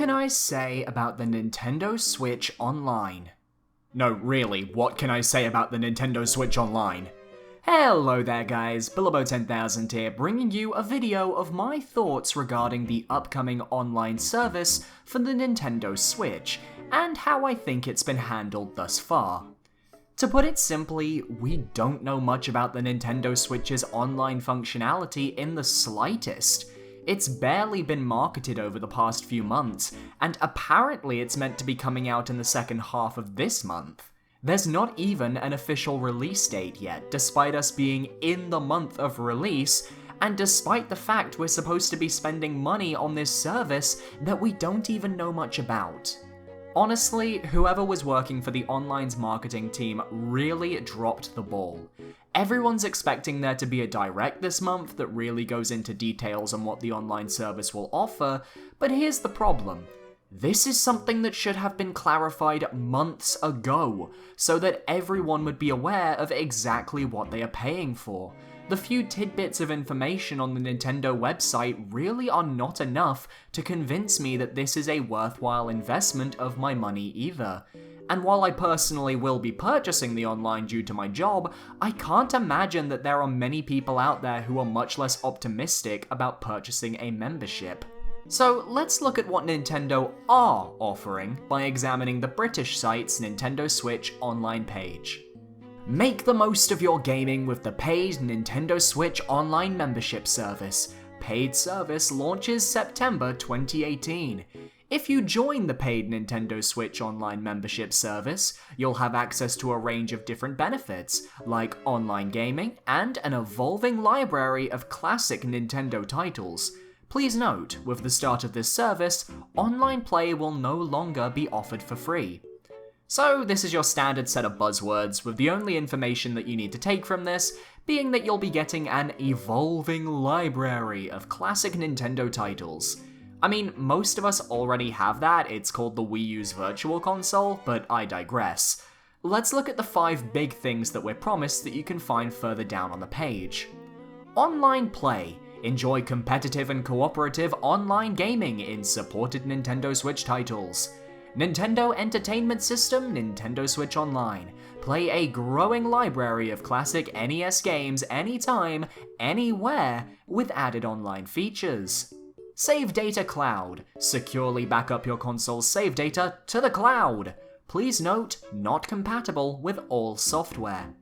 can I say about the Nintendo Switch Online? No, really, what can I say about the Nintendo Switch Online? Hello there guys, Bilbo10000 here, bringing you a video of my thoughts regarding the upcoming online service for the Nintendo Switch, and how I think it's been handled thus far. To put it simply, we don't know much about the Nintendo Switch's online functionality in the slightest. It's barely been marketed over the past few months, and apparently it's meant to be coming out in the second half of this month. There's not even an official release date yet, despite us being in the month of release, and despite the fact we're supposed to be spending money on this service that we don't even know much about. Honestly, whoever was working for the online's marketing team really dropped the ball. Everyone's expecting there to be a direct this month that really goes into details on what the online service will offer, but here's the problem. This is something that should have been clarified months ago, so that everyone would be aware of exactly what they are paying for. The few tidbits of information on the Nintendo website really are not enough to convince me that this is a worthwhile investment of my money either. And while I personally will be purchasing the online due to my job, I can't imagine that there are many people out there who are much less optimistic about purchasing a membership. So let's look at what Nintendo are offering by examining the British site's Nintendo Switch online page. Make the most of your gaming with the paid Nintendo Switch Online membership service. Paid service launches September 2018. If you join the paid Nintendo Switch Online membership service, you'll have access to a range of different benefits, like online gaming and an evolving library of classic Nintendo titles. Please note, with the start of this service, online play will no longer be offered for free. So this is your standard set of buzzwords, with the only information that you need to take from this being that you'll be getting an evolving library of classic Nintendo titles. I mean, most of us already have that, it's called the Wii U's Virtual Console, but I digress. Let's look at the 5 big things that we're promised that you can find further down on the page. Online play. Enjoy competitive and cooperative online gaming in supported Nintendo Switch titles. Nintendo Entertainment System Nintendo Switch Online. Play a growing library of classic NES games anytime, anywhere, with added online features. Save Data Cloud. Securely back up your console's save data to the cloud. Please note, not compatible with all software.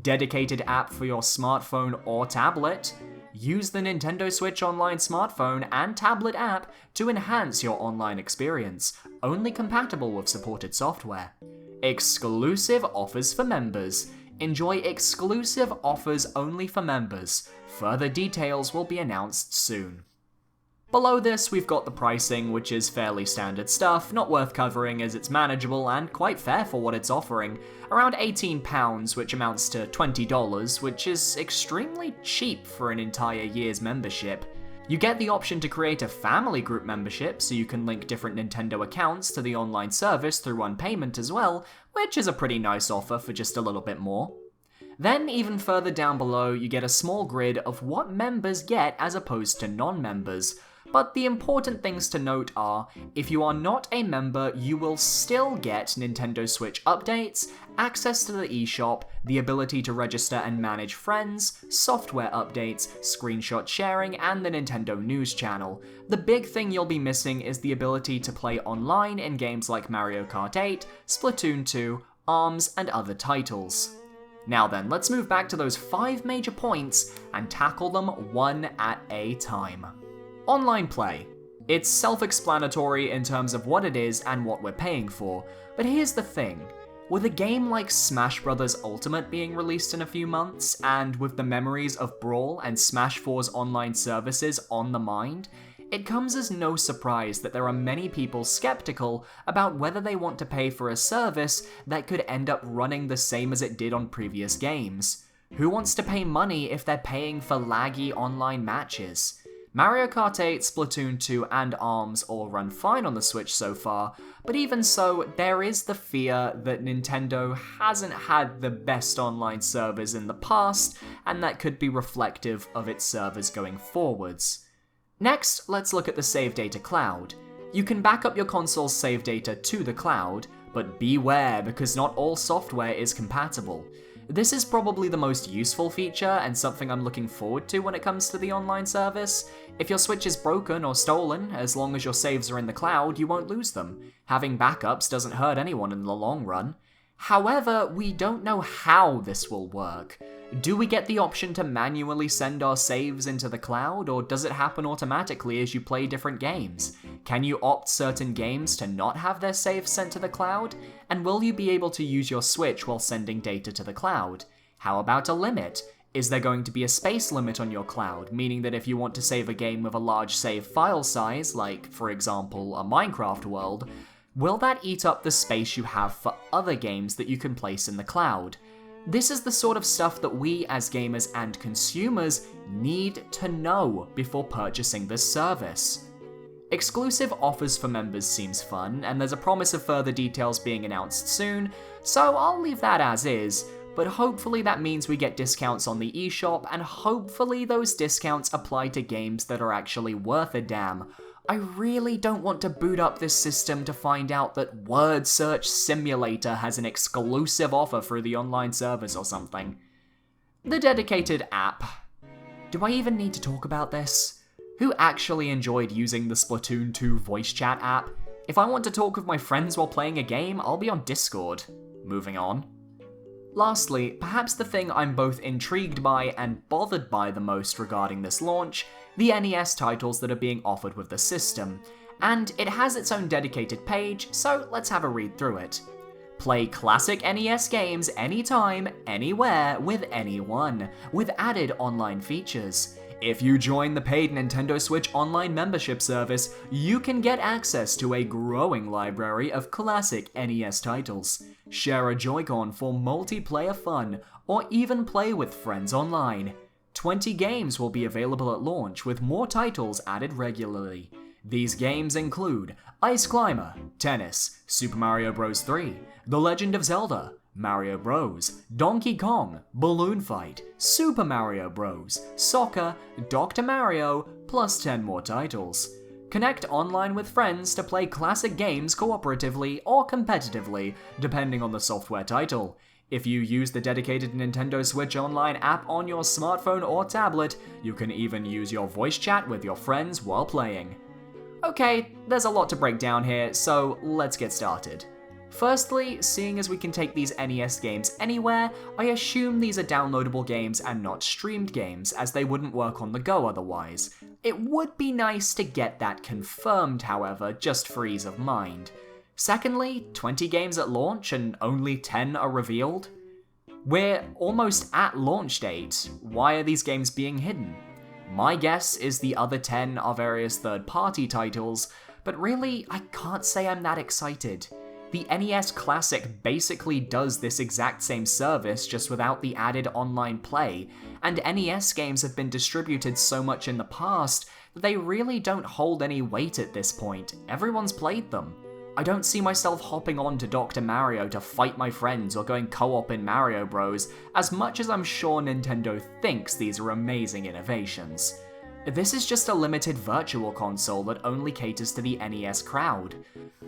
Dedicated app for your smartphone or tablet. Use the Nintendo Switch Online smartphone and tablet app to enhance your online experience, only compatible with supported software. Exclusive offers for members. Enjoy exclusive offers only for members. Further details will be announced soon. Below this, we've got the pricing, which is fairly standard stuff, not worth covering as it's manageable and quite fair for what it's offering. Around £18, which amounts to $20, which is extremely cheap for an entire year's membership. You get the option to create a family group membership, so you can link different Nintendo accounts to the online service through one payment as well, which is a pretty nice offer for just a little bit more. Then, even further down below, you get a small grid of what members get as opposed to non-members. But the important things to note are, if you are not a member, you will still get Nintendo Switch updates, access to the eShop, the ability to register and manage friends, software updates, screenshot sharing, and the Nintendo News channel. The big thing you'll be missing is the ability to play online in games like Mario Kart 8, Splatoon 2, ARMS, and other titles. Now then, let's move back to those 5 major points and tackle them one at a time. Online play. It's self-explanatory in terms of what it is and what we're paying for, but here's the thing. With a game like Smash Bros. Ultimate being released in a few months, and with the memories of Brawl and Smash 4's online services on the mind, it comes as no surprise that there are many people skeptical about whether they want to pay for a service that could end up running the same as it did on previous games. Who wants to pay money if they're paying for laggy online matches? Mario Kart 8, Splatoon 2, and ARMS all run fine on the Switch so far, but even so, there is the fear that Nintendo hasn't had the best online servers in the past, and that could be reflective of its servers going forwards. Next, let's look at the Save Data Cloud. You can back up your console's save data to the cloud, but beware because not all software is compatible. This is probably the most useful feature and something I'm looking forward to when it comes to the online service. If your Switch is broken or stolen, as long as your saves are in the cloud, you won't lose them. Having backups doesn't hurt anyone in the long run. However, we don't know how this will work. Do we get the option to manually send our saves into the cloud, or does it happen automatically as you play different games? Can you opt certain games to not have their saves sent to the cloud? And will you be able to use your Switch while sending data to the cloud? How about a limit? Is there going to be a space limit on your cloud, meaning that if you want to save a game with a large save file size, like, for example, a Minecraft world, will that eat up the space you have for other games that you can place in the cloud? This is the sort of stuff that we as gamers and consumers need to know before purchasing this service. Exclusive offers for members seems fun, and there's a promise of further details being announced soon, so I'll leave that as is, but hopefully that means we get discounts on the eShop, and hopefully those discounts apply to games that are actually worth a damn. I really don't want to boot up this system to find out that Word Search Simulator has an exclusive offer through the online service or something. The dedicated app. Do I even need to talk about this? Who actually enjoyed using the Splatoon 2 voice chat app? If I want to talk with my friends while playing a game, I'll be on Discord. Moving on. Lastly, perhaps the thing I'm both intrigued by and bothered by the most regarding this launch, the NES titles that are being offered with the system, and it has its own dedicated page, so let's have a read through it. Play classic NES games anytime, anywhere, with anyone, with added online features. If you join the paid Nintendo Switch Online membership service, you can get access to a growing library of classic NES titles. Share a Joy-Con for multiplayer fun, or even play with friends online. 20 games will be available at launch, with more titles added regularly. These games include Ice Climber, Tennis, Super Mario Bros. 3, The Legend of Zelda, Mario Bros, Donkey Kong, Balloon Fight, Super Mario Bros, Soccer, Dr. Mario, plus 10 more titles. Connect online with friends to play classic games cooperatively or competitively, depending on the software title. If you use the dedicated Nintendo Switch Online app on your smartphone or tablet, you can even use your voice chat with your friends while playing. Okay, there's a lot to break down here, so let's get started. Firstly, seeing as we can take these NES games anywhere, I assume these are downloadable games and not streamed games, as they wouldn't work on the go otherwise. It would be nice to get that confirmed, however, just for ease of mind. Secondly, 20 games at launch and only 10 are revealed? We're almost at launch date. Why are these games being hidden? My guess is the other 10 are various third-party titles, but really, I can't say I'm that excited. The NES Classic basically does this exact same service just without the added online play, and NES games have been distributed so much in the past that they really don't hold any weight at this point. Everyone's played them. I don't see myself hopping on to Dr. Mario to fight my friends or going co-op in Mario Bros, as much as I'm sure Nintendo thinks these are amazing innovations. This is just a limited virtual console that only caters to the NES crowd.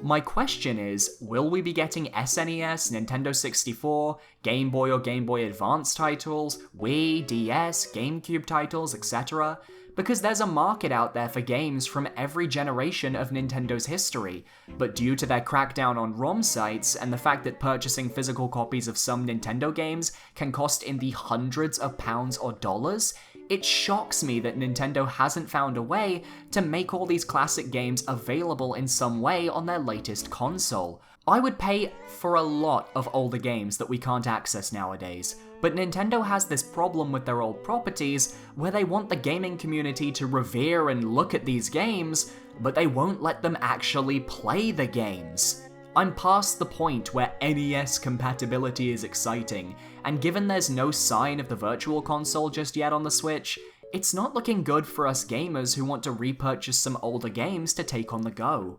My question is, will we be getting SNES, Nintendo 64, Game Boy or Game Boy Advance titles, Wii, DS, GameCube titles, etc.? Because there's a market out there for games from every generation of Nintendo's history, but due to their crackdown on ROM sites and the fact that purchasing physical copies of some Nintendo games can cost in the hundreds of pounds or dollars, it shocks me that Nintendo hasn't found a way to make all these classic games available in some way on their latest console. I would pay for a lot of older games that we can't access nowadays, but Nintendo has this problem with their old properties where they want the gaming community to revere and look at these games, but they won't let them actually play the games. I'm past the point where NES compatibility is exciting, and given there's no sign of the Virtual Console just yet on the Switch, it's not looking good for us gamers who want to repurchase some older games to take on the go.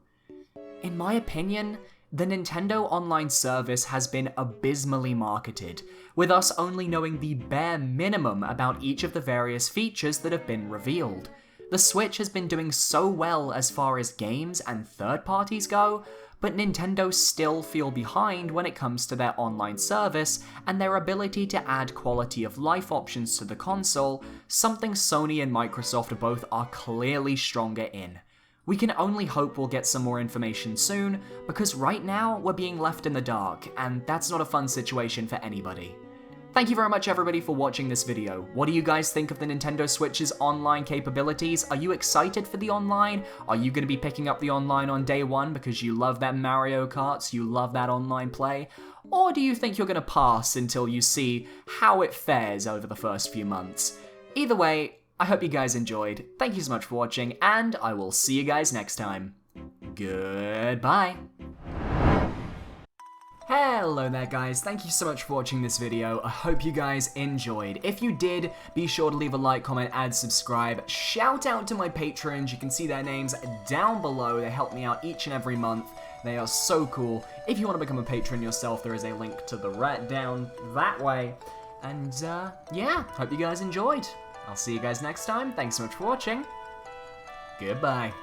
In my opinion, the Nintendo Online service has been abysmally marketed, with us only knowing the bare minimum about each of the various features that have been revealed. The Switch has been doing so well as far as games and third parties go, but Nintendo still feel behind when it comes to their online service and their ability to add quality of life options to the console, something Sony and Microsoft both are clearly stronger in. We can only hope we'll get some more information soon, because right now we're being left in the dark, and that's not a fun situation for anybody. Thank you very much everybody for watching this video. What do you guys think of the Nintendo Switch's online capabilities? Are you excited for the online? Are you going to be picking up the online on day one because you love that Mario Kart, you love that online play? Or do you think you're going to pass until you see how it fares over the first few months? Either way, I hope you guys enjoyed. Thank you so much for watching, and I will see you guys next time. Goodbye. Hello there guys, thank you so much for watching this video. I hope you guys enjoyed. If you did, be sure to leave a like, comment, and subscribe. Shout out to my patrons, you can see their names down below. They help me out each and every month. They are so cool. If you want to become a patron yourself, there is a link to the right down that way. And yeah, hope you guys enjoyed. I'll see you guys next time. Thanks so much for watching. Goodbye.